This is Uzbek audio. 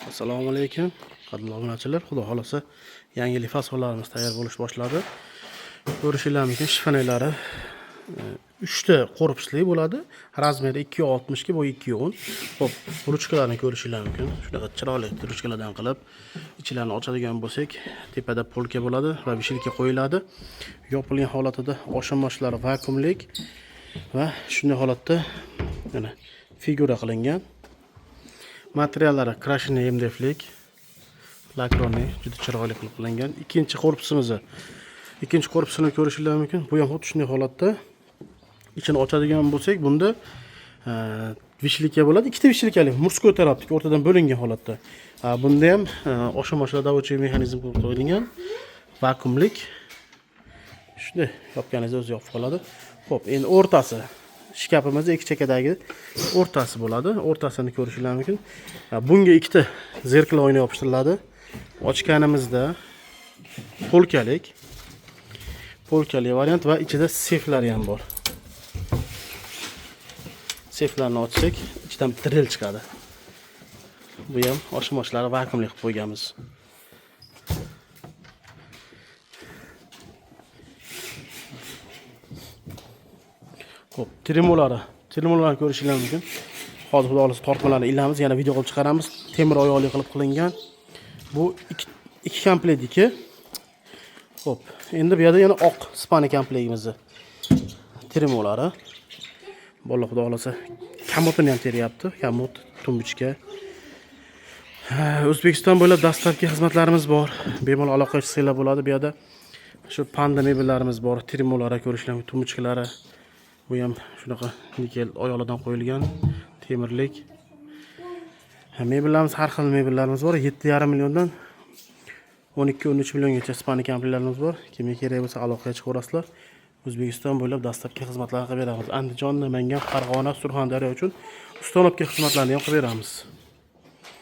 Assalomu alaykum. Qadrli obunachilar, xudo xolasa yangi yil fasollarimiz tayyor bo'lish boshladi. Ko'rishingiz mumkin, shifoniylari 3 ta korpusli bo'ladi. Razmeri 2.62, bo'yi 2.10. Xo'p, ruchkalarni ko'rishingiz mumkin. Shunaqa chiroyli ruchkalardan qilib, ichlarini ochadigan bo'lsak, tepada polka bo'ladi va vishilka qo'yiladi. Yopilgan holatida osha-moshlari vakuumlik va shunday holatda mana figura qilingan. Materiallari krashini MDFlik, lakroni juda chiroyli qilib qilingan. Ikkinchi korpusini ko'rishingiz mumkin. Bu ham xuddi shunday holatda. Ichini ochadigan bo'lsak, bunda vishilka bo'ladi. Ikkita vishilkali murskoy tarafdagi o'rtadan bo'lingan holatda. Bunda ham osha-mosha davotchi mexanizm qo'yilgan, vakuumlik. Shunday yopganingizda o'zi yopib qoladi. Xo'p, endi o'rtasi shkafimizda ikki chekadagi o'rtasi bo'ladi. O'rtasini ko'rishingiz mumkin. Bunga ikkita zerkal oyna yopishtiriladi. Ochganimizda polkali variant va ichida seflari ham bor. Seflarni ochsak, ichidan drill chiqadi. Bu ham osha-moshlari vakuumli qilib qo'yganmiz. Xo'p, termolarni ko'rishingiz mumkin. Hozir xudo xolasa tortmalarni ilamiz, yana video qilib chiqaramiz. Temir oyoqli qilib qilingan. Bu ikki komplektniki. Xo'p, endi bu yerda yana oq spani komplektimizni termolari. Bola xudo xolasa kamotini ham teryapti. Kamot, tumbuchka. O'zbekiston bo'ylab dastlabki xizmatlarimiz bor. Bemalol aloqa qilsanglar bo'ladi. Bu yerda shu panda mebellarimiz bor. Termolari ko'rishingiz mumkin, tumbuchkalari. Bu ham shunaqa nikel oyoqlardan qo'yilgan temirlik. Mebellarimiz, har xil mebellarimiz bor. 7,5 milliondan 12-13 milliongacha spani komplektlarimiz bor. Kimga kerak bo'lsa aloqaga chiqaverasizlar. O'zbekiston bo'ylab dastlabki xizmatlarni qilib beramiz. Andijon, Namangan, Farg'ona, Surxondaryo uchun Ustonovga xizmatlarni ham qilib beramiz.